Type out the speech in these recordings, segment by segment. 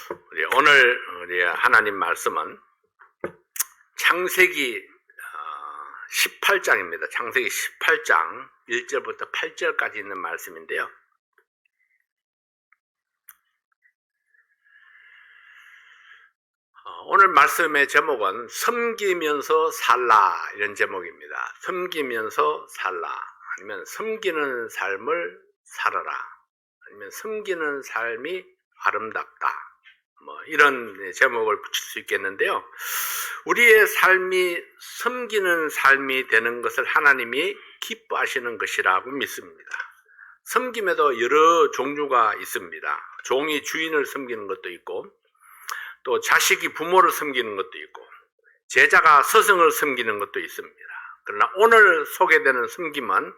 오늘 하나님 말씀은 창세기 18장입니다. 창세기 18장 1절부터 8절까지 있는 말씀인데요. 오늘 말씀의 제목은 섬기면서 살라, 이런 제목입니다. 섬기면서 살라, 아니면 섬기는 삶을 살아라, 아니면 섬기는 삶이 아름답다, 이런 제목을 붙일 수 있겠는데요. 우리의 삶이 섬기는 삶이 되는 것을 하나님이 기뻐하시는 것이라고 믿습니다. 섬김에도 여러 종류가 있습니다. 종이 주인을 섬기는 것도 있고, 또 자식이 부모를 섬기는 것도 있고, 제자가 스승을 섬기는 것도 있습니다. 그러나 오늘 소개되는 섬김은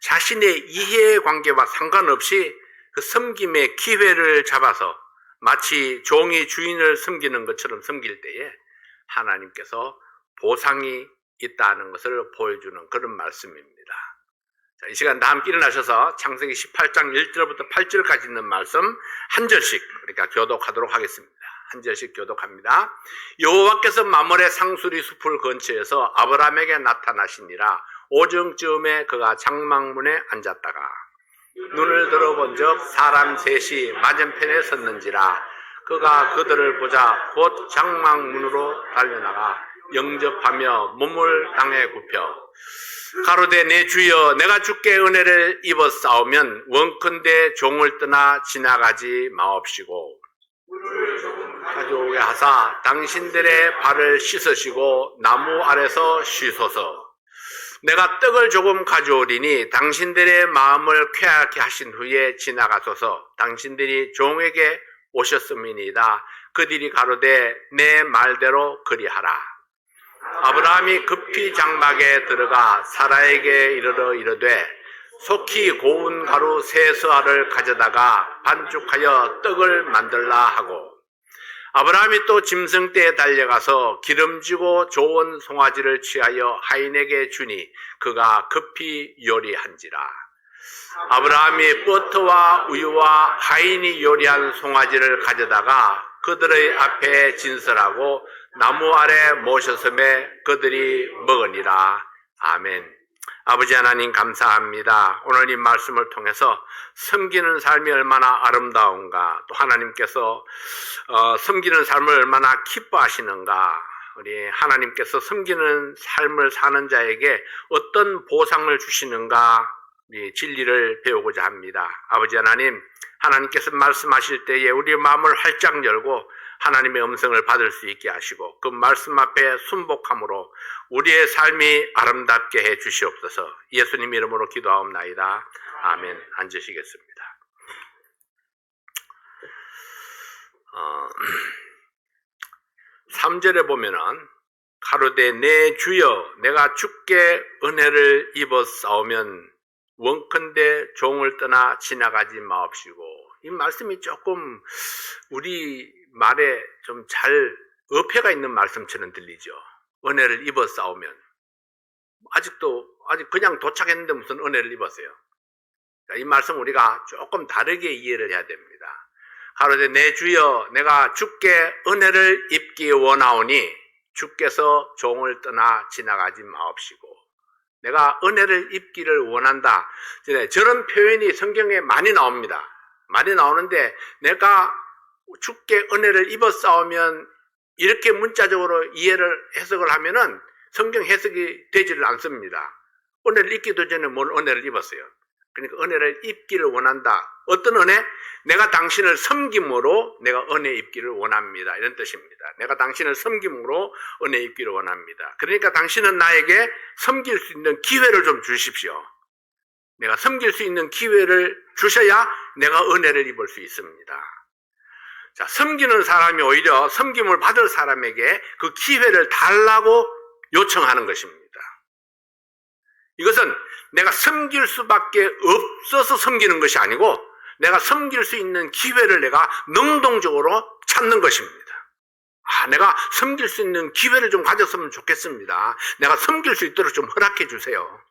자신의 이해관계와 상관없이 그 섬김의 기회를 잡아서 마치 종이 주인을 섬기는 것처럼 섬길 때에 하나님께서 보상이 있다는 것을 보여주는 그런 말씀입니다. 자, 이 시간 다 함께 일어나셔서 창세기 18장 1절부터 8절까지 있는 말씀 한 절씩 그러니까 교독하도록 하겠습니다. 한 절씩 교독합니다. 여호와께서 마므레 상수리 숲을 근처에서 아브라함에게 나타나시니라. 오정쯤에 그가 장막문에 앉았다가 눈을 들어본 적 사람 셋이 맞은편에 섰는지라. 그가 그들을 보자 곧 장막문으로 달려나가 영접하며 몸을 땅에 굽혀 가로되 내 주여 내가 주께 은혜를 입었사오면 원컨대 종을 떠나 지나가지 마옵시고 가져오게 하사 당신들의 발을 씻으시고 나무 아래서 쉬소서. 내가 떡을 조금 가져오리니 당신들의 마음을 쾌하게 하신 후에 지나가소서. 당신들이 종에게 오셨음이니이다. 그들이 가로되 내 말대로 그리하라. 아브라함이 급히 장막에 들어가 사라에게 이르되 속히 고운 가루 세 수알을 가져다가 반죽하여 떡을 만들라 하고, 아브라함이 또 짐승떼에 달려가서 기름지고 좋은 송아지를 취하여 하인에게 주니 그가 급히 요리한지라. 아브라함이 버터와 우유와 하인이 요리한 송아지를 가져다가 그들의 앞에 진설하고 나무 아래 모셨음에 그들이 먹으니라. 아멘. 아버지 하나님 감사합니다. 오늘 이 말씀을 통해서 섬기는 삶이 얼마나 아름다운가, 또 하나님께서 섬기는 삶을 얼마나 기뻐하시는가, 우리 하나님께서 섬기는 삶을 사는 자에게 어떤 보상을 주시는가, 이 진리를 배우고자 합니다. 아버지 하나님, 하나님께서 말씀하실 때에 우리의 마음을 활짝 열고 하나님의 음성을 받을 수 있게 하시고 그 말씀 앞에 순복함으로 우리의 삶이 아름답게 해 주시옵소서. 예수님 이름으로 기도하옵나이다. 아멘. 앉으시겠습니다. 3절에 보면은 가로되 내 주여 내가 주께 은혜를 입었사오면 원컨대 종을 떠나 지나가지 마옵시고, 이 말씀이 조금 우리 말에 좀 잘 어폐가 있는 말씀처럼 들리죠. 은혜를 입었사오면, 아직 그냥 도착했는데 무슨 은혜를 입었어요. 이 말씀 우리가 조금 다르게 이해를 해야 됩니다. 가로되 내 주여 내가 주께 은혜를 입기 원하오니 주께서 종을 떠나 지나가지 마옵시고, 내가 은혜를 입기를 원한다. 저런 표현이 성경에 많이 나옵니다. 많이 나오는데 내가 주께 은혜를 입었사오면 이렇게 문자적으로 이해를 해석을 하면은 성경 해석이 되지를 않습니다. 은혜를 입기도 전에 뭘 은혜를 입었어요. 그러니까 은혜를 입기를 원한다. 어떤 은혜? 내가 당신을 섬김으로 내가 은혜 입기를 원합니다. 이런 뜻입니다. 내가 당신을 섬김으로 은혜 입기를 원합니다. 그러니까 당신은 나에게 섬길 수 있는 기회를 좀 주십시오. 내가 섬길 수 있는 기회를 주셔야 내가 은혜를 입을 수 있습니다. 자, 섬기는 사람이 오히려 섬김을 받을 사람에게 그 기회를 달라고 요청하는 것입니다. 이것은 내가 섬길 수밖에 없어서 섬기는 것이 아니고 내가 섬길 수 있는 기회를 내가 능동적으로 찾는 것입니다. 내가 섬길 수 있는 기회를 좀 가졌으면 좋겠습니다. 내가 섬길 수 있도록 좀 허락해 주세요.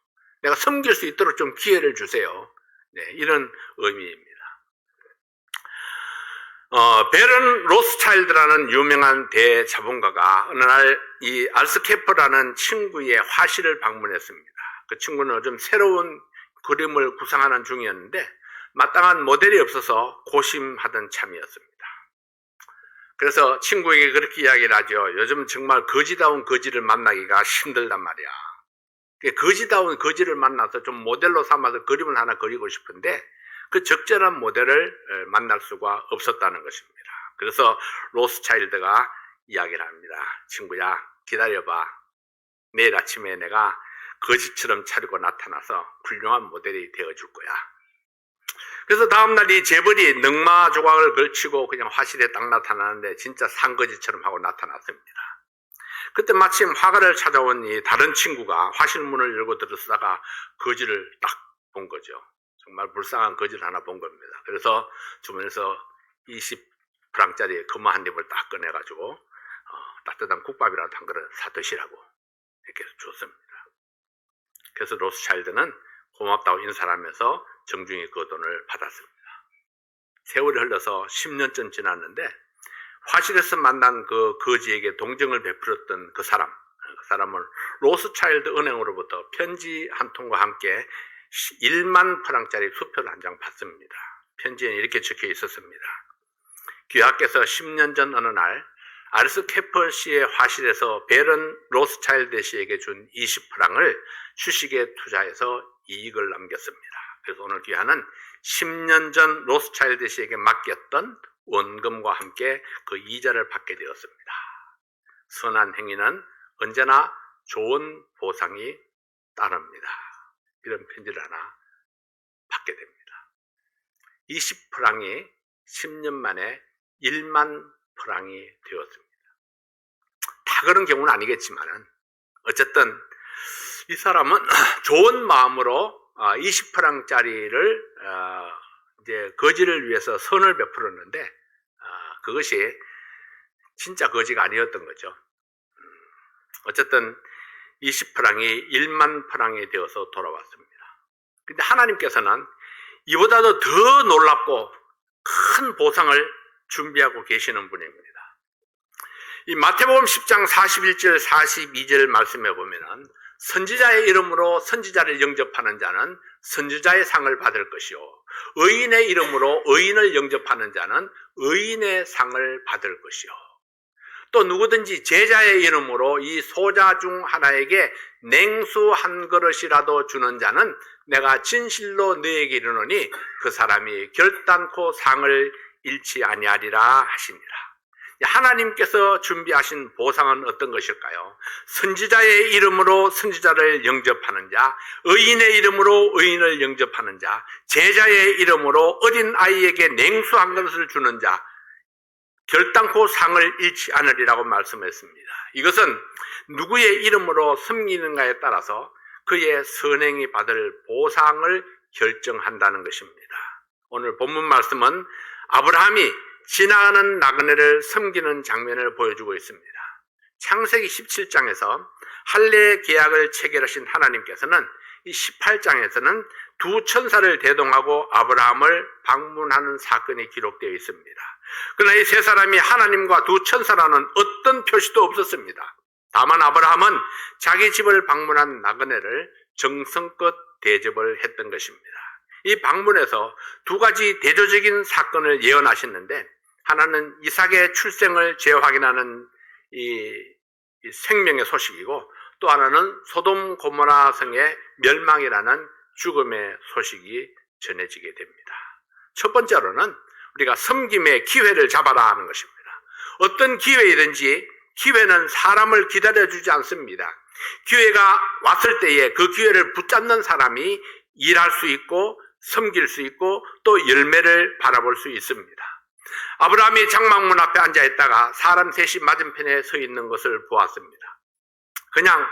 내가 섬길 수 있도록 좀 기회를 주세요. 네, 이런 의미입니다. 베른 로스차일드라는 유명한 대자본가가 어느 날 이 알스케퍼라는 친구의 화실을 방문했습니다. 그 친구는 좀 새로운 그림을 구상하는 중이었는데 마땅한 모델이 없어서 고심하던 참이었습니다. 그래서 친구에게 그렇게 이야기를 하죠. 요즘 정말 거지다운 거지를 만나기가 힘들단 말이야. 거지다운 거지를 만나서 좀 모델로 삼아서 그림을 하나 그리고 싶은데 그 적절한 모델을 만날 수가 없었다는 것입니다. 그래서 로스차일드가 이야기를 합니다. 친구야, 기다려봐. 내일 아침에 내가 거지처럼 차리고 나타나서 훌륭한 모델이 되어줄 거야. 그래서 다음날 이 재벌이 넝마 조각을 걸치고 그냥 화실에 딱 나타나는데 진짜 산거지처럼 하고 나타났습니다. 그때 마침 화가를 찾아온 이 다른 친구가 화실문을 열고 들어서다가 거지를 딱 본 거죠. 정말 불쌍한 거지를 하나 본 겁니다. 그래서 주머니에서 20프랑짜리 금화 한 입을 딱 꺼내가지고 따뜻한 국밥이라도 한 그릇 사 드시라고 이렇게 줬습니다. 그래서 로스차일드는 고맙다고 인사를 하면서 정중히 그 돈을 받았습니다. 세월이 흘러서 10년쯤 지났는데 화실에서 만난 그 거지에게 동정을 베풀었던 그 사람은 로스차일드 은행으로부터 편지 한 통과 함께 1만 프랑짜리 수표를 한 장 받습니다. 편지에는 이렇게 적혀 있었습니다. 귀하께서 10년 전 어느 날 알스케퍼 씨의 화실에서 베른 로스차일드 씨에게 준 20프랑을 주식에 투자해서 이익을 남겼습니다. 그래서 오늘 귀하는 10년 전 로스차일드 씨에게 맡겼던 원금과 함께 그 이자를 받게 되었습니다. 선한 행위는 언제나 좋은 보상이 따릅니다. 이런 편지를 하나 받게 됩니다. 20프랑이 10년 만에 1만 프랑이 되었습니다. 다 그런 경우는 아니겠지만은 어쨌든 이 사람은 좋은 마음으로 20프랑짜리를 이제 거지를 위해서 선을 베풀었는데 그것이 진짜 거지가 아니었던 거죠. 어쨌든 20프랑이 1만 프랑이 되어서 돌아왔습니다. 근데 하나님께서는 이보다도 더 놀랍고 큰 보상을 준비하고 계시는 분입니다. 이 마태복음 10장 41절 42절 말씀에 보면은 선지자의 이름으로 선지자를 영접하는 자는 선지자의 상을 받을 것이요 의인의 이름으로 의인을 영접하는 자는 의인의 상을 받을 것이요 또 누구든지 제자의 이름으로 이 소자 중 하나에게 냉수 한 그릇이라도 주는 자는 내가 진실로 너에게 이르노니 그 사람이 결단코 상을 잃지 아니하리라 하시니라. 하나님께서 준비하신 보상은 어떤 것일까요? 선지자의 이름으로 선지자를 영접하는 자, 의인의 이름으로 의인을 영접하는 자, 제자의 이름으로 어린 아이에게 냉수 한 그릇을 주는 자, 결단코 상을 잃지 않으리라고 말씀했습니다. 이것은 누구의 이름으로 섬기는가에 따라서 그의 선행이 받을 보상을 결정한다는 것입니다. 오늘 본문 말씀은 아브라함이 지나가는 나그네를 섬기는 장면을 보여주고 있습니다. 창세기 17장에서 할례 계약을 체결하신 하나님께서는 이 18장에서는 두 천사를 대동하고 아브라함을 방문하는 사건이 기록되어 있습니다. 그러나 이 세 사람이 하나님과 두 천사라는 어떤 표시도 없었습니다. 다만 아브라함은 자기 집을 방문한 나그네를 정성껏 대접을 했던 것입니다. 이 방문에서 두 가지 대조적인 사건을 예언하셨는데 하나는 이삭의 출생을 재확인하는 이 생명의 소식이고 또 하나는 소돔 고모라 성의 멸망이라는 죽음의 소식이 전해지게 됩니다. 첫 번째로는 우리가 섬김의 기회를 잡아라 하는 것입니다. 어떤 기회이든지 기회는 사람을 기다려주지 않습니다. 기회가 왔을 때에 그 기회를 붙잡는 사람이 일할 수 있고 섬길 수 있고 또 열매를 바라볼 수 있습니다. 아브라함이 장막문 앞에 앉아 있다가 사람 셋이 맞은편에 서 있는 것을 보았습니다. 그냥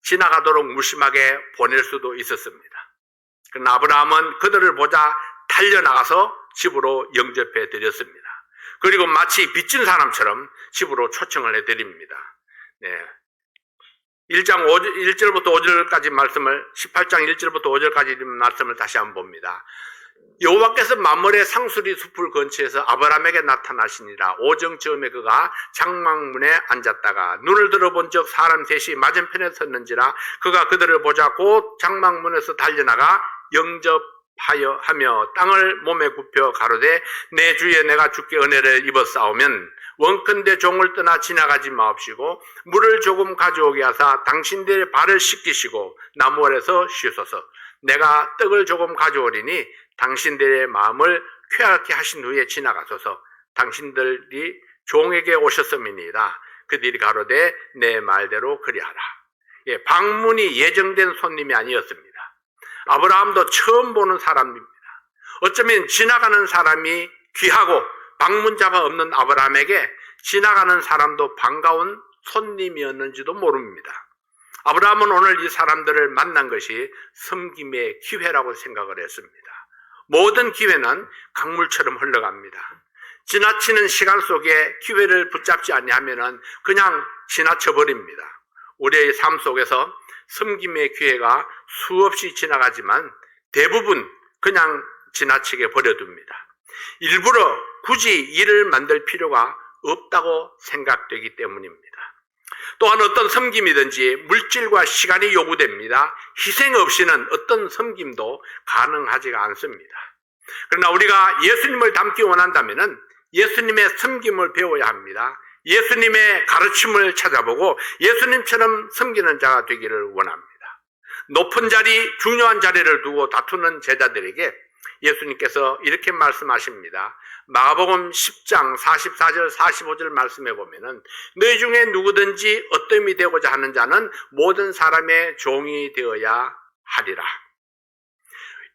지나가도록 무심하게 보낼 수도 있었습니다. 그러나 아브라함은 그들을 보자 달려나가서 집으로 영접해 드렸습니다. 그리고 마치 빚진 사람처럼 집으로 초청을 해드립니다. 1장 1절부터 5절까지 말씀을 18장 1절부터 5절까지 말씀을 다시 한번 봅니다. 여호와께서 만물의 상수리 숲을 근처에서 아브라함에게 나타나시니라. 오정 즈음에 그가 장막문에 앉았다가 눈을 들어본 적 사람 셋이 맞은편에 섰는지라. 그가 그들을 보자 곧 장막문에서 달려나가 영접하며 땅을 몸에 굽혀 가로되 내 주에 내가 주께 은혜를 입어 싸우면 원컨대 종을 떠나 지나가지 마옵시고 물을 조금 가져오게 하사 당신들의 발을 씻기시고 나무 아래서 쉬소서. 내가 떡을 조금 가져오리니 당신들의 마음을 쾌하게 하신 후에 지나가소서. 당신들이 종에게 오셨음이니이다. 그들이 가로되 내 말대로 그리하라. 방문이 예정된 손님이 아니었습니다. 아브라함도 처음 보는 사람입니다. 어쩌면 지나가는 사람이 귀하고 방문자가 없는 아브라함에게 지나가는 사람도 반가운 손님이었는지도 모릅니다. 아브라함은 오늘 이 사람들을 만난 것이 섬김의 기회라고 생각을 했습니다. 모든 기회는 강물처럼 흘러갑니다. 지나치는 시간 속에 기회를 붙잡지 아니하면 그냥 지나쳐버립니다. 우리의 삶 속에서 섬김의 기회가 수없이 지나가지만 대부분 그냥 지나치게 버려둡니다. 일부러 굳이 일을 만들 필요가 없다고 생각되기 때문입니다. 또한 어떤 섬김이든지 물질과 시간이 요구됩니다. 희생 없이는 어떤 섬김도 가능하지가 않습니다. 그러나 우리가 예수님을 닮기 원한다면 예수님의 섬김을 배워야 합니다. 예수님의 가르침을 찾아보고 예수님처럼 섬기는 자가 되기를 원합니다. 높은 자리, 중요한 자리를 두고 다투는 제자들에게 예수님께서 이렇게 말씀하십니다. 마가복음 10장 44절 45절 말씀해 보면은 너희 중에 누구든지 어떠함이 되고자 하는 자는 모든 사람의 종이 되어야 하리라.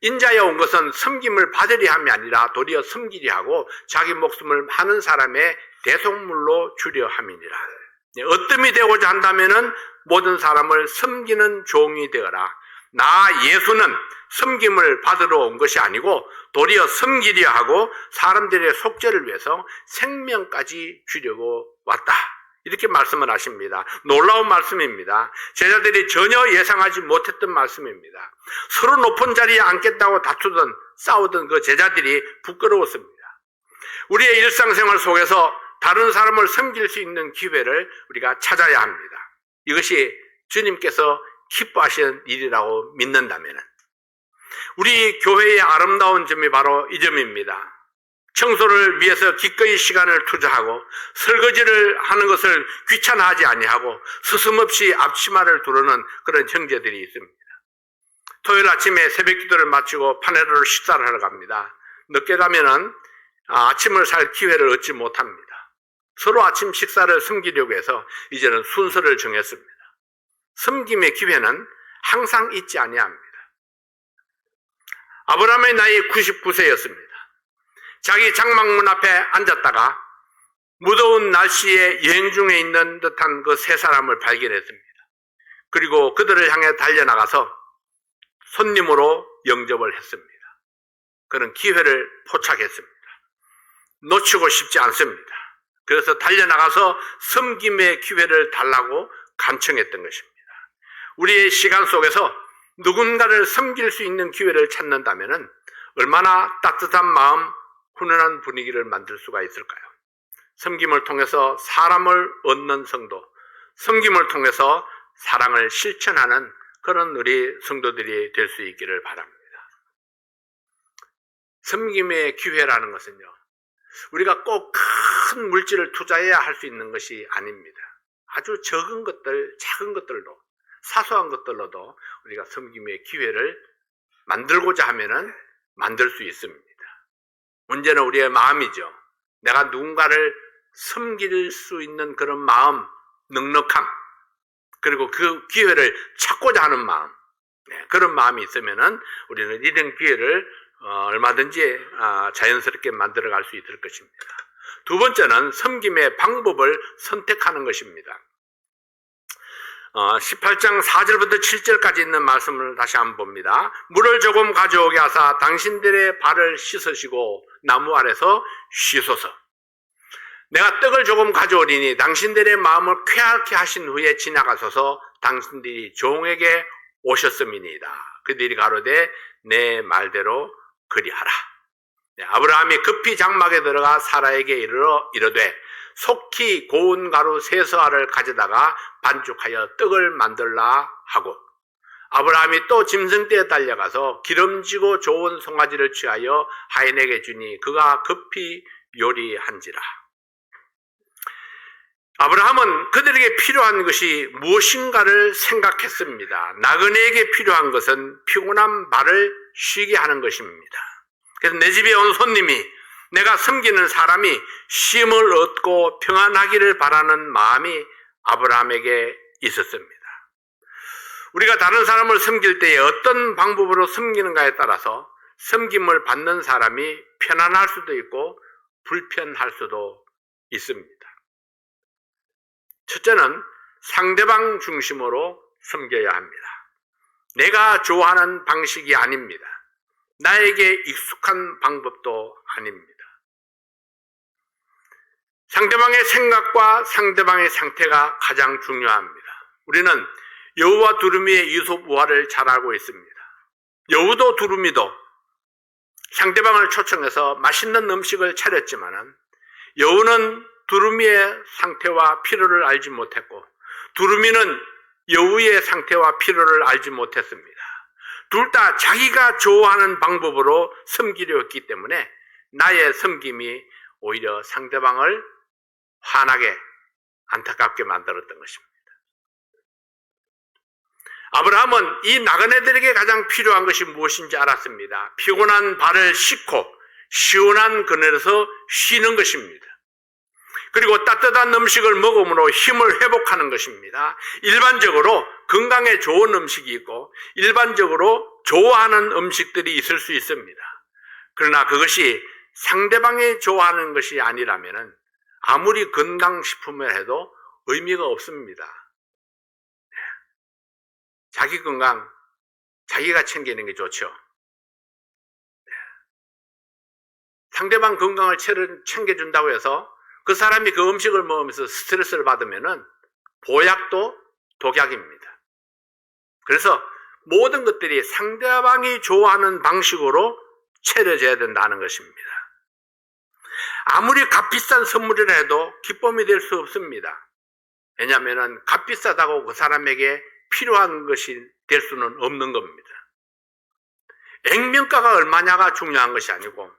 인자에 온 것은 섬김을 받으려 함이 아니라 도리어 섬기려 하고 자기 목숨을 많은 사람의 대속물로 주려 함이니라. 어떠함이 되고자 한다면은 모든 사람을 섬기는 종이 되어라. 나 예수는 섬김을 받으러 온 것이 아니고 도리어 섬기려 하고 사람들의 속죄를 위해서 생명까지 주려고 왔다. 이렇게 말씀을 하십니다. 놀라운 말씀입니다. 제자들이 전혀 예상하지 못했던 말씀입니다. 서로 높은 자리에 앉겠다고 다투던 싸우던 그 제자들이 부끄러웠습니다. 우리의 일상생활 속에서 다른 사람을 섬길 수 있는 기회를 우리가 찾아야 합니다. 이것이 주님께서 기뻐하시는 일이라고 믿는다면 우리 교회의 아름다운 점이 바로 이 점입니다. 청소를 위해서 기꺼이 시간을 투자하고 설거지를 하는 것을 귀찮아하지 아니하고 스스럼없이 앞치마를 두르는 그런 형제들이 있습니다. 토요일 아침에 새벽 기도를 마치고 파네로로 식사를 하러 갑니다. 늦게 가면은 아침을 살 기회를 얻지 못합니다. 서로 아침 식사를 섬기려고 해서 이제는 순서를 정했습니다. 섬김의 기회는 항상 있지 아니합니다. 아브라함의 나이 99세였습니다. 자기 장막문 앞에 앉았다가 무더운 날씨에 여행 중에 있는 듯한 그 세 사람을 발견했습니다. 그리고 그들을 향해 달려나가서 손님으로 영접을 했습니다. 그는 기회를 포착했습니다. 놓치고 싶지 않습니다. 그래서 달려나가서 섬김의 기회를 달라고 간청했던 것입니다. 우리의 시간 속에서 누군가를 섬길 수 있는 기회를 찾는다면 얼마나 따뜻한 마음, 훈훈한 분위기를 만들 수가 있을까요? 섬김을 통해서 사람을 얻는 성도, 섬김을 통해서 사랑을 실천하는 그런 우리 성도들이 될 수 있기를 바랍니다. 섬김의 기회라는 것은요, 우리가 꼭 큰 물질을 투자해야 할 수 있는 것이 아닙니다. 아주 적은 것들, 작은 것들도, 사소한 것들로도 우리가 섬김의 기회를 만들고자 하면은 만들 수 있습니다. 문제는 우리의 마음이죠. 내가 누군가를 섬길 수 있는 그런 마음, 넉넉함, 그리고 그 기회를 찾고자 하는 마음, 그런 마음이 있으면은 우리는 이런 기회를 얼마든지 자연스럽게 만들어갈 수 있을 것입니다. 두 번째는 섬김의 방법을 선택하는 것입니다. 18장 4절부터 7절까지 있는 말씀을 다시 한번 봅니다. 물을 조금 가져오게 하사 당신들의 발을 씻으시고 나무 아래서 쉬소서. 내가 떡을 조금 가져오리니 당신들의 마음을 쾌하게 하신 후에 지나가소서. 당신들이 종에게 오셨음이니이다. 그들이 가로되 내 말대로 그리하라. 아브라함이 급히 장막에 들어가 사라에게 이르러 이르되 속히 고운 가루 세서알을 가져다가 반죽하여 떡을 만들라 하고, 아브라함이 또 짐승떼에 달려가서 기름지고 좋은 송아지를 취하여 하인에게 주니 그가 급히 요리한지라. 아브라함은 그들에게 필요한 것이 무엇인가를 생각했습니다. 나그네에게 필요한 것은 피곤한 발을 쉬게 하는 것입니다. 그래서 내 집에 온 손님이, 내가 섬기는 사람이 쉼을 얻고 평안하기를 바라는 마음이 아브라함에게 있었습니다. 우리가 다른 사람을 섬길 때에 어떤 방법으로 섬기는가에 따라서 섬김을 받는 사람이 편안할 수도 있고 불편할 수도 있습니다. 첫째는 상대방 중심으로 섬겨야 합니다. 내가 좋아하는 방식이 아닙니다. 나에게 익숙한 방법도 아닙니다. 상대방의 생각과 상대방의 상태가 가장 중요합니다. 우리는 여우와 두루미의 이솝우화를 잘 알고 있습니다. 여우도 두루미도 상대방을 초청해서 맛있는 음식을 차렸지만은, 여우는 두루미의 상태와 필요를 알지 못했고 두루미는 여우의 상태와 필요를 알지 못했습니다. 둘 다 자기가 좋아하는 방법으로 섬기려 했기 때문에 나의 섬김이 오히려 상대방을 화나게, 안타깝게 만들었던 것입니다. 아브라함은 이 나그네들에게 가장 필요한 것이 무엇인지 알았습니다. 피곤한 발을 씻고 시원한 그늘에서 쉬는 것입니다. 그리고 따뜻한 음식을 먹음으로 힘을 회복하는 것입니다. 일반적으로 건강에 좋은 음식이 있고 일반적으로 좋아하는 음식들이 있을 수 있습니다. 그러나 그것이 상대방이 좋아하는 것이 아니라면 아무리 건강식품을 해도 의미가 없습니다. 자기 건강, 자기가 챙기는 게 좋죠. 상대방 건강을 챙겨준다고 해서 그 사람이 그 음식을 먹으면서 스트레스를 받으면은 보약도 독약입니다. 그래서 모든 것들이 상대방이 좋아하는 방식으로 차려져야 된다는 것입니다. 아무리 값비싼 선물이라 해도 기쁨이 될 수 없습니다. 왜냐하면 값비싸다고 그 사람에게 필요한 것이 될 수는 없는 겁니다. 액면가가 얼마냐가 중요한 것이 아니고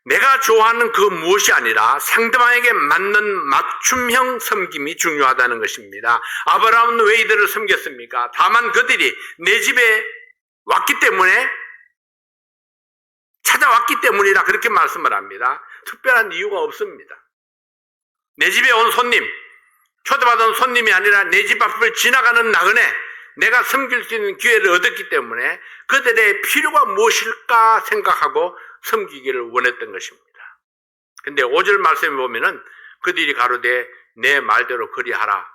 내가 좋아하는 그 무엇이 아니라 상대방에게 맞는 맞춤형 섬김이 중요하다는 것입니다. 아브라함은 왜 이들을 섬겼습니까? 다만 그들이 내 집에 왔기 때문에, 찾아왔기 때문이라 그렇게 말씀을 합니다. 특별한 이유가 없습니다. 내 집에 온 손님, 초대받은 손님이 아니라 내 집 앞을 지나가는 나그네, 내가 섬길 수 있는 기회를 얻었기 때문에 그들의 필요가 무엇일까 생각하고 섬기기를 원했던 것입니다. 근데 5절 말씀에 보면은 그들이 가로되 내 말대로 그리하라.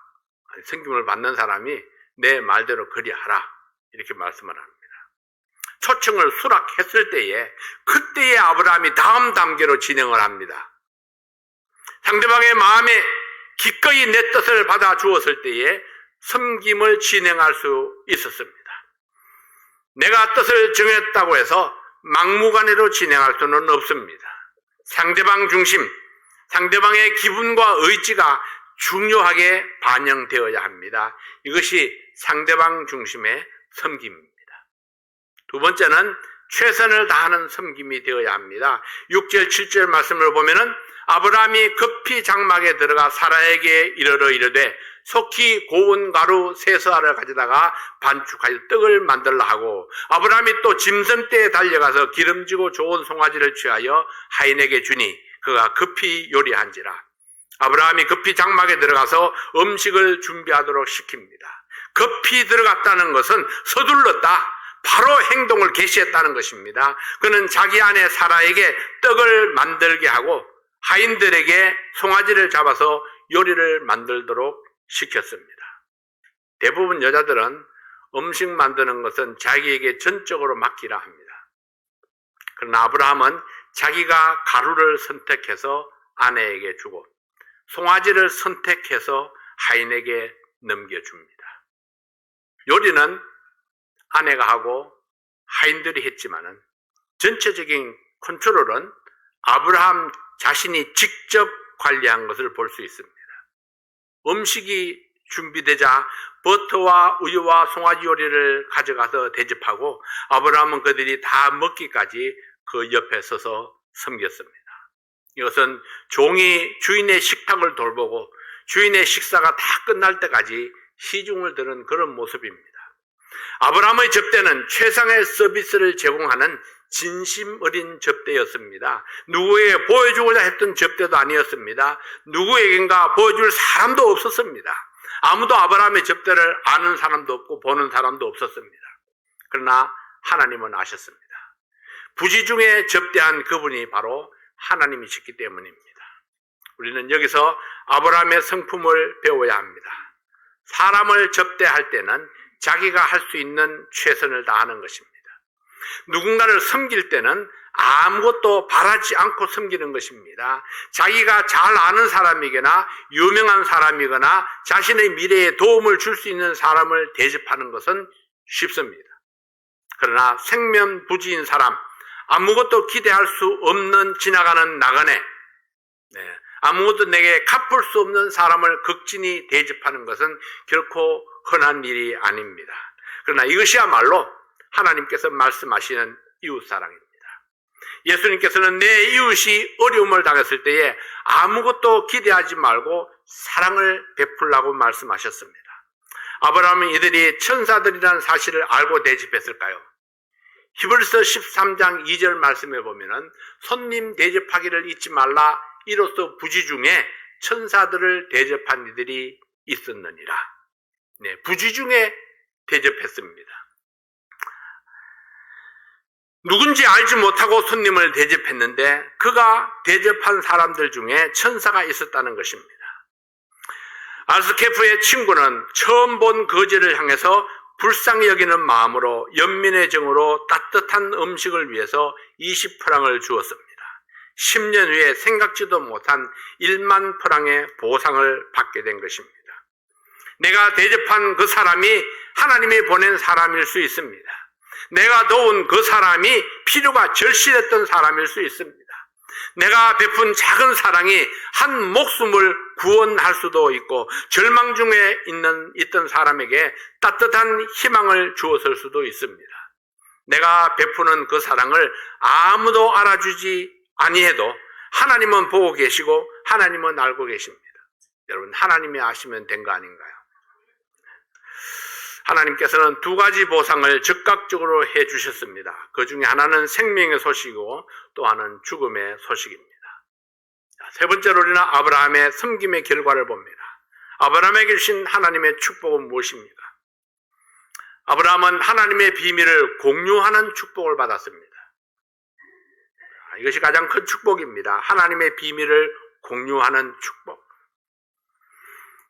섬김을 받는 사람이 내 말대로 그리하라. 이렇게 말씀을 합니다. 초청을 수락했을 때에 그때의 아브라함이 다음 단계로 진행을 합니다. 상대방의 마음에 기꺼이 내 뜻을 받아 주었을 때에 섬김을 진행할 수 있었습니다. 내가 뜻을 정했다고 해서 막무가내로 진행할 수는 없습니다. 상대방 중심, 상대방의 기분과 의지가 중요하게 반영되어야 합니다. 이것이 상대방 중심의 섬김입니다. 두 번째는 최선을 다하는 섬김이 되어야 합니다. 6절, 7절 말씀을 보면은 아브라함이 급히 장막에 들어가 사라에게 이르러 이르되 속히 고운 가루 세서알을 가져다가 반죽하여 떡을 만들라 하고, 아브라함이 또 짐승떼에 달려가서 기름지고 좋은 송아지를 취하여 하인에게 주니 그가 급히 요리한지라. 아브라함이 급히 장막에 들어가서 음식을 준비하도록 시킵니다. 급히 들어갔다는 것은 서둘렀다, 바로 행동을 개시했다는 것입니다. 그는 자기 아내 사라에게 떡을 만들게 하고 하인들에게 송아지를 잡아서 요리를 만들도록 시켰습니다. 대부분 여자들은 음식 만드는 것은 자기에게 전적으로 맡기라 합니다. 그러나 아브라함은 자기가 가루를 선택해서 아내에게 주고 송아지를 선택해서 하인에게 넘겨줍니다. 요리는 아내가 하고 하인들이 했지만은 전체적인 컨트롤은 아브라함 자신이 직접 관리한 것을 볼 수 있습니다. 음식이 준비되자 버터와 우유와 송아지 요리를 가져가서 대접하고 아브라함은 그들이 다 먹기까지 그 옆에 서서 섬겼습니다. 이것은 종이 주인의 식탁을 돌보고 주인의 식사가 다 끝날 때까지 시중을 드는 그런 모습입니다. 아브라함의 접대는 최상의 서비스를 제공하는 진심 어린 접대였습니다. 누구에게 보여주고자 했던 접대도 아니었습니다. 누구에겐가 보여줄 사람도 없었습니다. 아무도 아브라함의 접대를 아는 사람도 없고 보는 사람도 없었습니다. 그러나 하나님은 아셨습니다. 부지 중에 접대한 그분이 바로 하나님이셨기 때문입니다. 우리는 여기서 아브라함의 성품을 배워야 합니다. 사람을 접대할 때는 자기가 할 수 있는 최선을 다하는 것입니다. 누군가를 섬길 때는 아무것도 바라지 않고 섬기는 것입니다. 자기가 잘 아는 사람이거나 유명한 사람이거나 자신의 미래에 도움을 줄 수 있는 사람을 대접하는 것은 쉽습니다. 그러나 생면부지인 사람, 아무것도 기대할 수 없는 지나가는 나그네, 아무것도 내게 갚을 수 없는 사람을 극진히 대접하는 것은 결코 흔한 일이 아닙니다. 그러나 이것이야말로 하나님께서 말씀하시는 이웃사랑입니다. 예수님께서는 내 이웃이 어려움을 당했을 때에 아무것도 기대하지 말고 사랑을 베풀라고 말씀하셨습니다. 아브라함은 이들이 천사들이라는 사실을 알고 대접했을까요? 히브리서 13장 2절 말씀에 보면은 손님 대접하기를 잊지 말라, 이로써 부지 중에 천사들을 대접한 이들이 있었느니라. 부지 중에 대접했습니다. 누군지 알지 못하고 손님을 대접했는데 그가 대접한 사람들 중에 천사가 있었다는 것입니다. 아스케프의 친구는 처음 본 거지를 향해서 불쌍히 여기는 마음으로 연민의 정으로 따뜻한 음식을 위해서 20프랑을 주었습니다. 10년 후에 생각지도 못한 1만 프랑의 보상을 받게 된 것입니다. 내가 대접한 그 사람이 하나님이 보낸 사람일 수 있습니다. 내가 도운 그 사람이 필요가 절실했던 사람일 수 있습니다. 내가 베푼 작은 사랑이 한 목숨을 구원할 수도 있고 절망 중에 있던 사람에게 따뜻한 희망을 주었을 수도 있습니다. 내가 베푸는 그 사랑을 아무도 알아주지 아니해도 하나님은 보고 계시고 하나님은 알고 계십니다. 여러분, 하나님이 아시면 된 거 아닌가요? 하나님께서는 두 가지 보상을 즉각적으로 해주셨습니다. 그 중에 하나는 생명의 소식이고 또 하나는 죽음의 소식입니다. 세 번째로 우리는 아브라함의 섬김의 결과를 봅니다. 아브라함에게 주신 하나님의 축복은 무엇입니까? 아브라함은 하나님의 비밀을 공유하는 축복을 받았습니다. 이것이 가장 큰 축복입니다. 하나님의 비밀을 공유하는 축복.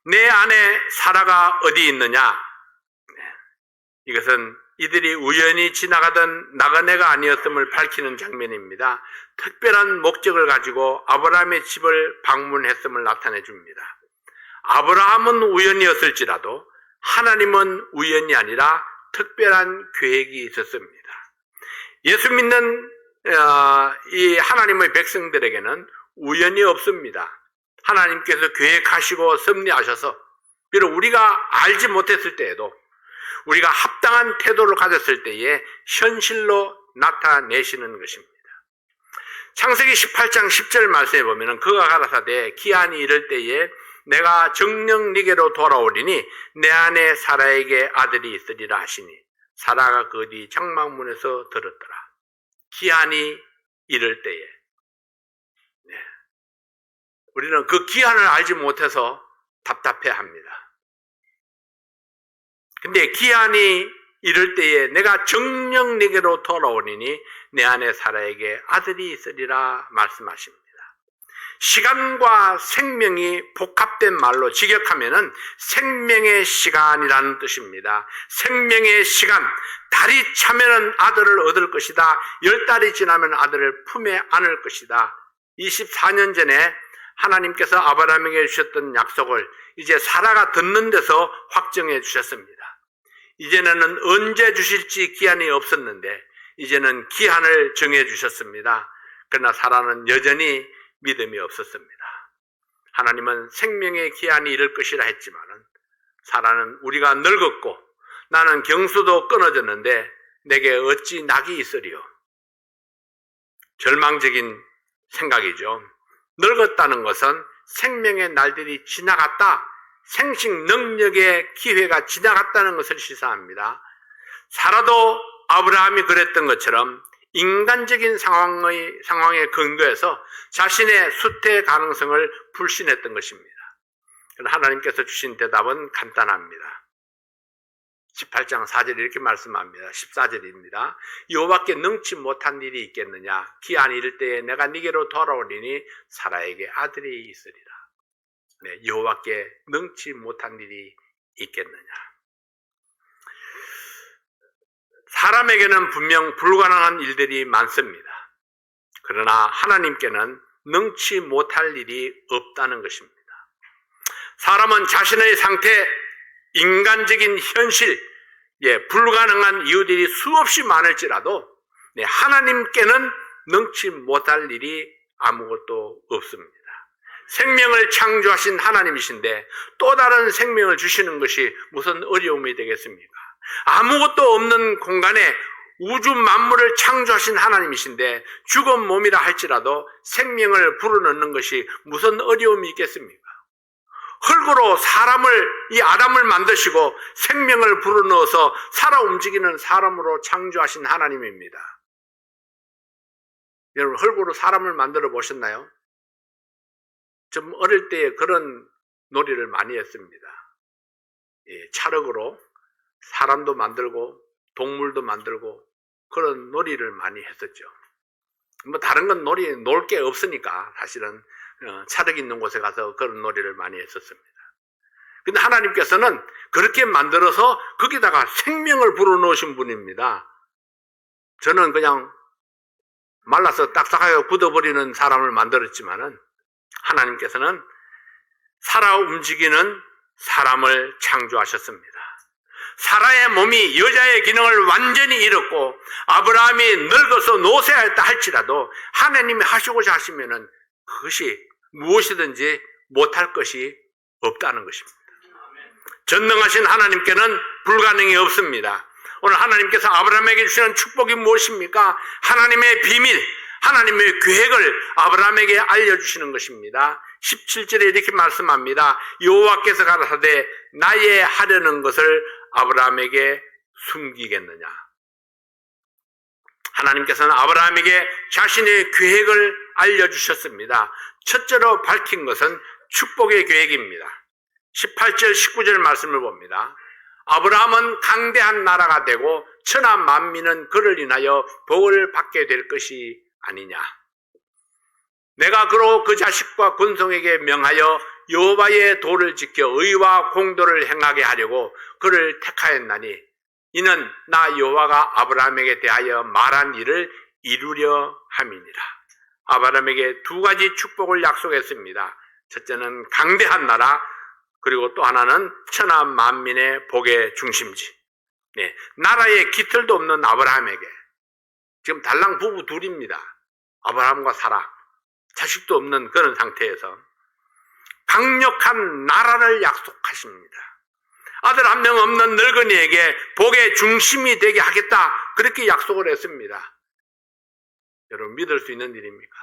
내 안에 사라가 어디 있느냐? 이것은 이들이 우연히 지나가던 나그네가 아니었음을 밝히는 장면입니다. 특별한 목적을 가지고 아브라함의 집을 방문했음을 나타내 줍니다. 아브라함은 우연이었을지라도 하나님은 우연이 아니라 특별한 계획이 있었습니다. 예수 믿는 이 하나님의 백성들에게는 우연이 없습니다. 하나님께서 계획하시고 섭리하셔서 비록 우리가 알지 못했을 때에도 우리가 합당한 태도를 가졌을 때에 현실로 나타내시는 것입니다. 창세기 18장 10절 말씀에 보면 그가 가라사대 기한이 이를 때에 내가 정녕 네게로 돌아오리니 내 안에 사라에게 아들이 있으리라 하시니 사라가 그 뒤 장막문에서 들었더라. 기한이 이를 때에 우리는 그 기한을 알지 못해서 답답해합니다. 근데 기한이 이럴 때에 내가 정녕 네게로 돌아오리니 내 안에 사라에게 아들이 있으리라 말씀하십니다. 시간과 생명이 복합된 말로 직역하면은 생명의 시간이라는 뜻입니다. 생명의 시간, 달이 차면은 아들을 얻을 것이다. 10달이 지나면 아들을 품에 안을 것이다. 24년 전에 하나님께서 아브라함에게 주셨던 약속을 이제 사라가 듣는 데서 확정해 주셨습니다. 이제는 언제 주실지 기한이 없었는데 이제는 기한을 정해 주셨습니다. 그러나 사라는 여전히 믿음이 없었습니다. 하나님은 생명의 기한이 이를 것이라 했지만은 사라는 우리가 늙었고 나는 경수도 끊어졌는데 내게 어찌 낙이 있으리요. 절망적인 생각이죠. 늙었다는 것은 생명의 날들이 지나갔다, 생식 능력의 기회가 지나갔다는 것을 시사합니다. 사라도 아브라함이 그랬던 것처럼 인간적인 상황에 근거해서 자신의 수태 가능성을 불신했던 것입니다. 하나님께서 주신 대답은 간단합니다. 18장 4절 이렇게 말씀합니다. 14절입니다. 여호와께 능치 못한 일이 있겠느냐? 기한이 이를 때에 내가 네게로 돌아오리니 사라에게 아들이 있으리라. 네, 여호와께 능치 못한 일이 있겠느냐? 사람에게는 분명 불가능한 일들이 많습니다. 그러나 하나님께는 능치 못할 일이 없다는 것입니다. 사람은 자신의 상태, 인간적인 현실, 불가능한 이유들이 수없이 많을지라도 하나님께는 능치 못할 일이 아무것도 없습니다. 생명을 창조하신 하나님이신데 또 다른 생명을 주시는 것이 무슨 어려움이 되겠습니까? 아무것도 없는 공간에 우주 만물을 창조하신 하나님이신데 죽은 몸이라 할지라도 생명을 불어넣는 것이 무슨 어려움이 있겠습니까? 흙으로 이 아담을 만드시고 생명을 불어넣어서 살아 움직이는 사람으로 창조하신 하나님입니다. 여러분, 흙으로 사람을 만들어 보셨나요? 좀 어릴 때 그런 놀이를 많이 했습니다. 찰흙으로 사람도 만들고 동물도 만들고 그런 놀이를 많이 했었죠. 다른 건 놀 게 없으니까 사실은 찰흙 있는 곳에 가서 그런 놀이를 많이 했었습니다. 근데 하나님께서는 그렇게 만들어서 거기다가 생명을 불어넣으신 분입니다. 저는 그냥 말라서 딱딱하게 굳어버리는 사람을 만들었지만은 하나님께서는 살아 움직이는 사람을 창조하셨습니다. 사라의 몸이 여자의 기능을 완전히 잃었고 아브라함이 늙어서 노쇠하였다 할지라도 하나님이 하시고자 하시면은 그것이 무엇이든지 못할 것이 없다는 것입니다. 전능하신 하나님께는 불가능이 없습니다. 오늘 하나님께서 아브라함에게 주시는 축복이 무엇입니까? 하나님의 비밀, 하나님의 계획을 아브라함에게 알려주시는 것입니다. 17절에 이렇게 말씀합니다. 여호와께서 가라사대 나의 하려는 것을 아브라함에게 숨기겠느냐? 하나님께서는 아브라함에게 자신의 계획을 알려주셨습니다. 첫째로 밝힌 것은 축복의 계획입니다. 18절 19절 말씀을 봅니다. 아브라함은 강대한 나라가 되고 천하 만민은 그를 인하여 복을 받게 될 것이 아니냐. 내가 그로 그 자식과 군성에게 명하여 여호와의 도를 지켜 의와 공도를 행하게 하려고 그를 택하였나니 이는 나 여호와가 아브라함에게 대하여 말한 일을 이루려 함이니라. 아브라함에게 두 가지 축복을 약속했습니다. 첫째는 강대한 나라, 그리고 또 하나는 천하 만민의 복의 중심지. 나라에 깃털도 없는 아브라함에게, 지금 달랑 부부 둘입니다. 아브라함과 사라, 자식도 없는 그런 상태에서 강력한 나라를 약속하십니다. 아들 한 명 없는 늙은이에게 복의 중심이 되게 하겠다, 그렇게 약속을 했습니다. 여러분, 믿을 수 있는 일입니까?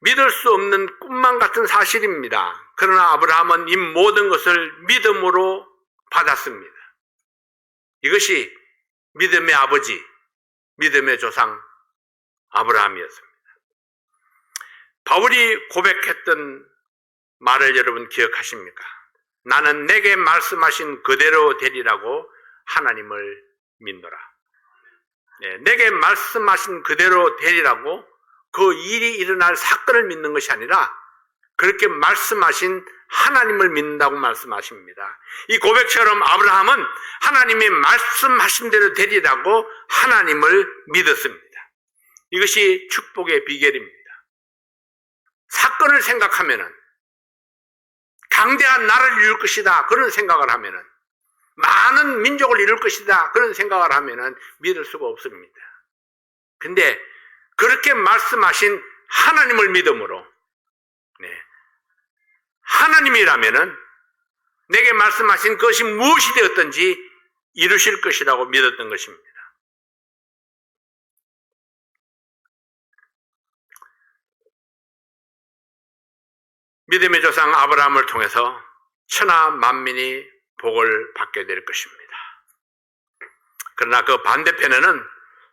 믿을 수 없는 꿈만 같은 사실입니다. 그러나 아브라함은 이 모든 것을 믿음으로 받았습니다. 이것이 믿음의 아버지, 믿음의 조상 아브라함이었습니다. 바울이 고백했던 말을 여러분 기억하십니까? 나는 내게 말씀하신 그대로 되리라고 하나님을 믿노라. 내게 말씀하신 그대로 되리라고, 그 일이 일어날 사건을 믿는 것이 아니라 그렇게 말씀하신 하나님을 믿는다고 말씀하십니다. 이 고백처럼 아브라함은 하나님이 말씀하신 대로 되리라고 하나님을 믿었습니다. 이것이 축복의 비결입니다. 사건을 생각하면은 강대한 나라를 이룰 것이다, 그런 생각을 하면은 많은 민족을 이룰 것이다. 그런 생각을 하면은 믿을 수가 없습니다. 근데 그렇게 말씀하신 하나님을 믿음으로, 하나님이라면은 내게 말씀하신 것이 무엇이 되었든지 이루실 것이라고 믿었던 것입니다. 믿음의 조상 아브라함을 통해서 천하 만민이 복을 받게 될 것입니다. 그러나 그 반대편에는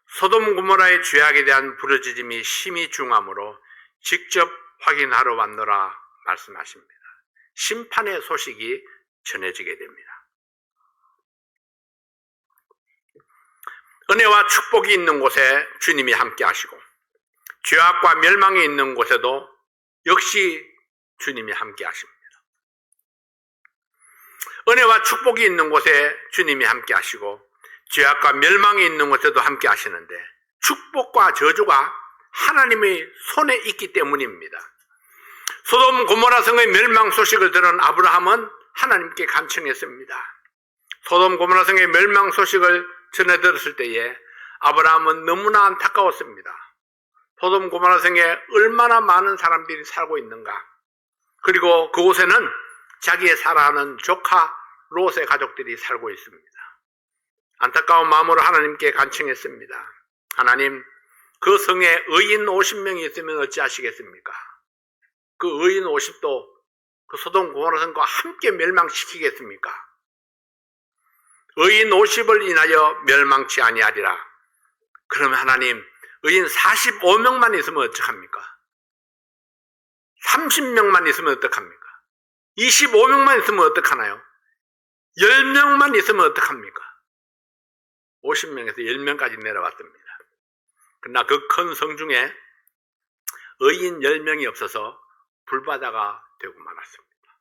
소돔 고모라의 죄악에 대한 부르짖음이 심히 중함으로 직접 확인하러 왔노라 말씀하십니다. 심판의 소식이 전해지게 됩니다. 은혜와 축복이 있는 곳에 주님이 함께 하시고 죄악과 멸망이 있는 곳에도 역시 주님이 함께 하십니다. 은혜와 축복이 있는 곳에 주님이 함께 하시고 죄악과 멸망이 있는 곳에도 함께 하시는데 축복과 저주가 하나님의 손에 있기 때문입니다. 소돔 고모라 성의 멸망 소식을 들은 아브라함은 하나님께 간청했습니다. 소돔 고모라 성의 멸망 소식을 전해 들었을 때에 아브라함은 너무나 안타까웠습니다. 소돔 고모라 성에 얼마나 많은 사람들이 살고 있는가. 그리고 그곳에는 자기의 사랑하는 조카 롯의 가족들이 살고 있습니다. 안타까운 마음으로 하나님께 간청했습니다. 하나님, 그 성에 의인 50명이 있으면 어찌하시겠습니까? 그 의인 50도 그 소돔 고모라 성과 함께 멸망시키겠습니까? 의인 50을 인하여 멸망치 아니하리라. 그러면 하나님, 의인 45명만 있으면 어떡합니까? 30명만 있으면 어떡합니까? 25명만 있으면 어떡하나요? 10명만 있으면 어떡합니까? 50명에서 10명까지 내려왔습니다. 그러나 그 큰 성 중에 의인 10명이 없어서 불바다가 되고 말았습니다.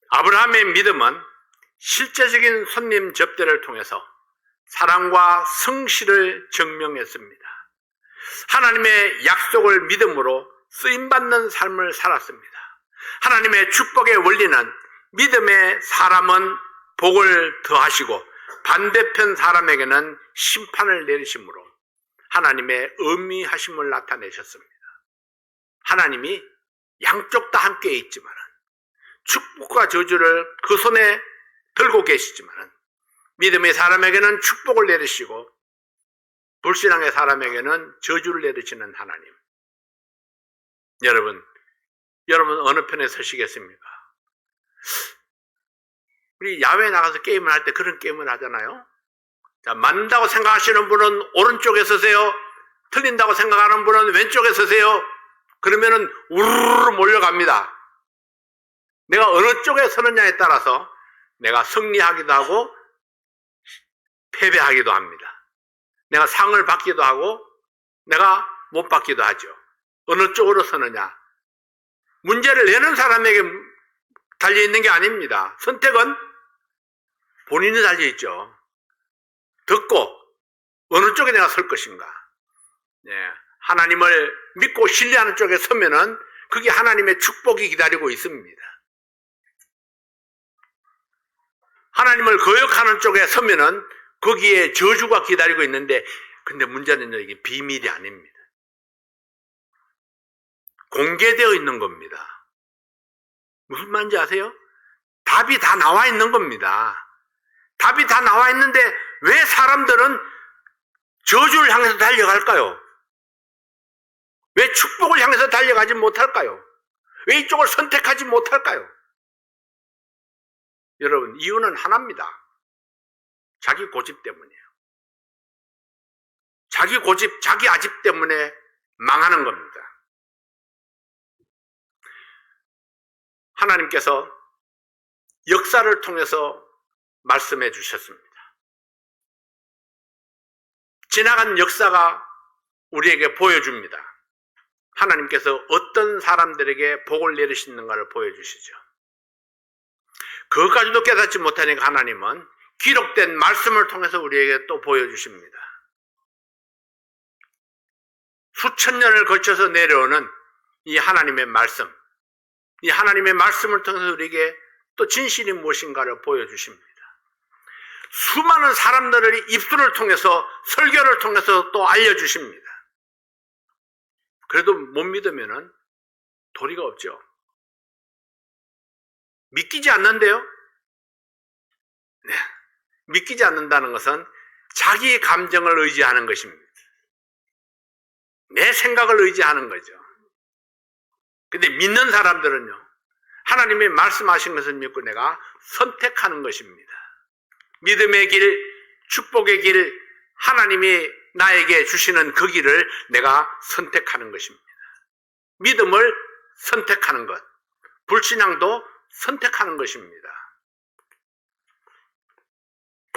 아브라함의 믿음은 실제적인 손님 접대를 통해서 사랑과 성실을 증명했습니다. 하나님의 약속을 믿음으로 쓰임받는 삶을 살았습니다. 하나님의 축복의 원리는 믿음의 사람은 복을 더하시고 반대편 사람에게는 심판을 내리심으로 하나님의 엄미하심을 나타내셨습니다. 하나님이 양쪽 다 함께 있지만 축복과 저주를 그 손에 들고 계시지만 믿음의 사람에게는 축복을 내리시고 불신앙의 사람에게는 저주를 내리시는 하나님. 여러분 어느 편에 서시겠습니까? 우리 야외에 나가서 게임을 할 때 그런 게임을 하잖아요. 자, 맞는다고 생각하시는 분은 오른쪽에 서세요. 틀린다고 생각하는 분은 왼쪽에 서세요. 그러면은 우르르 몰려갑니다. 내가 어느 쪽에 서느냐에 따라서 내가 승리하기도 하고 패배하기도 합니다. 내가 상을 받기도 하고 내가 못 받기도 하죠. 어느 쪽으로 서느냐. 문제를 내는 사람에게 달려있는 게 아닙니다. 선택은 본인이 달려있죠. 듣고 어느 쪽에 내가 설 것인가. 하나님을 믿고 신뢰하는 쪽에 서면은 그게 하나님의 축복이 기다리고 있습니다. 하나님을 거역하는 쪽에 서면은 거기에 저주가 기다리고 있는데, 근데 문제는요, 이게 비밀이 아닙니다. 공개되어 있는 겁니다. 무슨 말인지 아세요? 답이 다 나와 있는 겁니다. 답이 다 나와 있는데 왜 사람들은 저주를 향해서 달려갈까요? 왜 축복을 향해서 달려가지 못할까요? 왜 이쪽을 선택하지 못할까요? 여러분, 이유는 하나입니다. 자기 고집 때문이에요. 자기 고집, 자기 아집 때문에 망하는 겁니다. 하나님께서 역사를 통해서 말씀해 주셨습니다. 지나간 역사가 우리에게 보여줍니다. 하나님께서 어떤 사람들에게 복을 내리시는가를 보여주시죠. 그것까지도 깨닫지 못하니까 하나님은 기록된 말씀을 통해서 우리에게 또 보여주십니다. 수천 년을 거쳐서 내려오는 이 하나님의 말씀, 이 하나님의 말씀을 통해서 우리에게 또 진실이 무엇인가를 보여주십니다. 수많은 사람들의 입술을 통해서 설교를 통해서 또 알려주십니다. 그래도 못 믿으면은 도리가 없죠. 믿기지 않는데요? 네. 믿기지 않는다는 것은 자기 감정을 의지하는 것입니다. 내 생각을 의지하는 거죠. 근데 믿는 사람들은요, 하나님이 말씀하신 것을 믿고 내가 선택하는 것입니다. 믿음의 길, 축복의 길, 하나님이 나에게 주시는 그 길을 내가 선택하는 것입니다. 믿음을 선택하는 것, 불신앙도 선택하는 것입니다.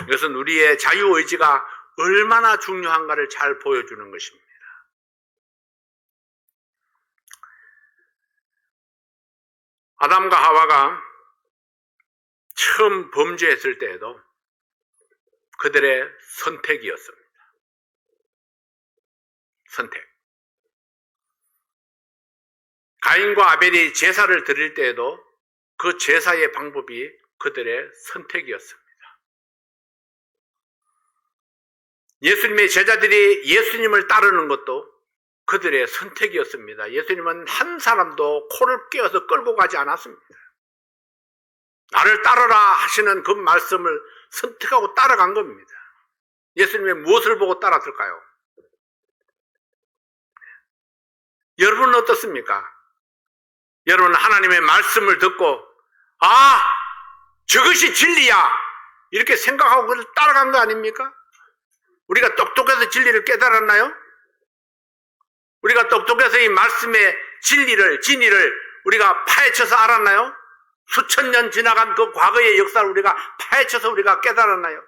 이것은 우리의 자유의지가 얼마나 중요한가를 잘 보여주는 것입니다. 아담과 하와가 처음 범죄했을 때에도 그들의 선택이었습니다. 선택. 가인과 아벨이 제사를 드릴 때에도 그 제사의 방법이 그들의 선택이었습니다. 예수님의 제자들이 예수님을 따르는 것도 그들의 선택이었습니다. 예수님은 한 사람도 코를 꿰어서 끌고 가지 않았습니다. 나를 따르라 하시는 그 말씀을 선택하고 따라간 겁니다. 예수님의 무엇을 보고 따랐을까요? 여러분은 어떻습니까? 여러분은 하나님의 말씀을 듣고 저것이 진리야 이렇게 생각하고 그걸 따라간 거 아닙니까? 우리가 똑똑해서 진리를 깨달았나요? 우리가 똑똑해서 이 말씀의 진리를 우리가 파헤쳐서 알았나요? 수천 년 지나간 그 과거의 역사를 우리가 파헤쳐서 우리가 깨달았나요?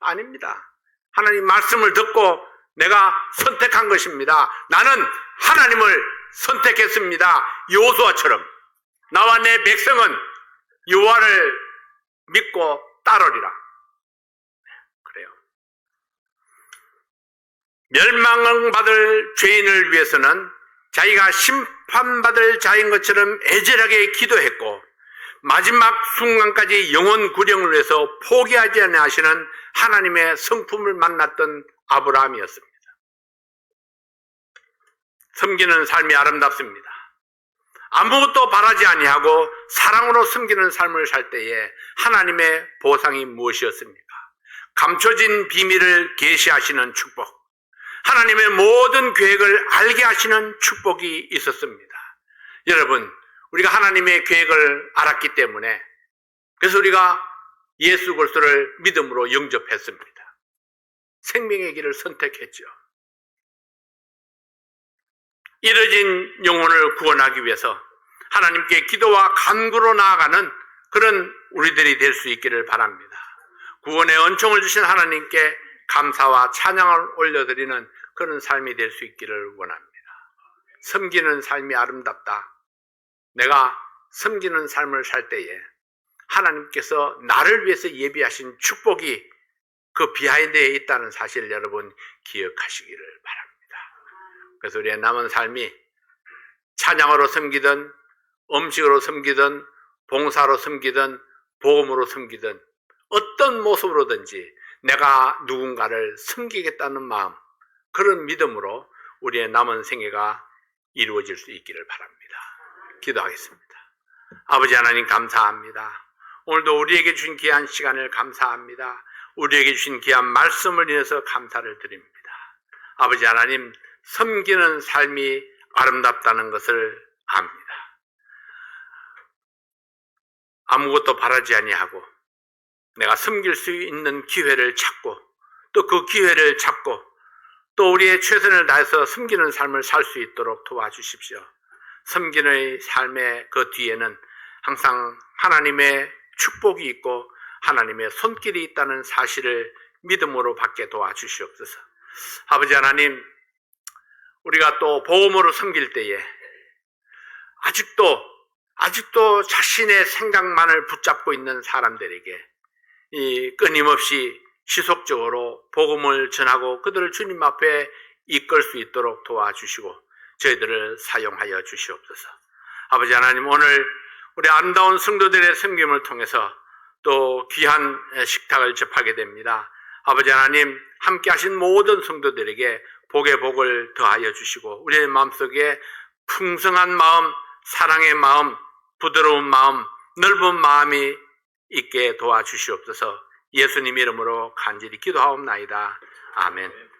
아닙니다. 하나님 말씀을 듣고 내가 선택한 것입니다. 나는 하나님을 선택했습니다. 여호수아처럼 나와 내 백성은 여호와를 믿고 따르리라. 그래요. 멸망받을 죄인을 위해서는 자기가 심판받을 자인 것처럼 애절하게 기도했고 마지막 순간까지 영혼 구령을 위해서 포기하지 않아 하시는 하나님의 성품을 만났던 아브라함이었습니다. 섬기는 삶이 아름답습니다. 아무것도 바라지 아니하고 사랑으로 섬기는 삶을 살 때에 하나님의 보상이 무엇이었습니까? 감춰진 비밀을 계시하시는 축복, 하나님의 모든 계획을 알게 하시는 축복이 있었습니다. 여러분, 우리가 하나님의 계획을 알았기 때문에 그래서 우리가 예수 그리스도를 믿음으로 영접했습니다. 생명의 길을 선택했죠. 이뤄진 영혼을 구원하기 위해서 하나님께 기도와 간구로 나아가는 그런 우리들이 될 수 있기를 바랍니다. 구원의 은총을 주신 하나님께 감사와 찬양을 올려드리는 그런 삶이 될 수 있기를 원합니다. 섬기는 삶이 아름답다. 내가 섬기는 삶을 살 때에 하나님께서 나를 위해서 예비하신 축복이 그 비하인드에 있다는 사실을 여러분 기억하시기를 바랍니다. 그래서 우리의 남은 삶이 찬양으로 섬기든 음식으로 섬기든 봉사로 섬기든 복음으로 섬기든 어떤 모습으로든지 내가 누군가를 섬기겠다는 마음, 그런 믿음으로 우리의 남은 생애가 이루어질 수 있기를 바랍니다. 기도하겠습니다. 아버지 하나님 감사합니다. 오늘도 우리에게 주신 귀한 시간을 감사합니다. 우리에게 주신 귀한 말씀을 인해서 감사를 드립니다. 아버지 하나님, 섬기는 삶이 아름답다는 것을 압니다. 아무것도 바라지 아니하고 내가 섬길 수 있는 기회를 찾고 또 그 기회를 잡고 또 우리의 최선을 다해서 섬기는 삶을 살 수 있도록 도와주십시오. 섬기는 삶의 그 뒤에는 항상 하나님의 축복이 있고 하나님의 손길이 있다는 사실을 믿음으로 받게 도와주시옵소서. 아버지 하나님, 우리가 또 복음으로 섬길 때에 아직도 자신의 생각만을 붙잡고 있는 사람들에게 이 끊임없이 지속적으로 복음을 전하고 그들을 주님 앞에 이끌 수 있도록 도와주시고 저희들을 사용하여 주시옵소서. 아버지 하나님, 오늘 우리 아름다운 성도들의 섬김을 통해서 또 귀한 식탁을 접하게 됩니다. 아버지 하나님, 함께 하신 모든 성도들에게 복의 복을 더하여 주시고 우리의 마음속에 풍성한 마음, 사랑의 마음, 부드러운 마음, 넓은 마음이 있게 도와주시옵소서. 예수님 이름으로 간절히 기도하옵나이다. 아멘.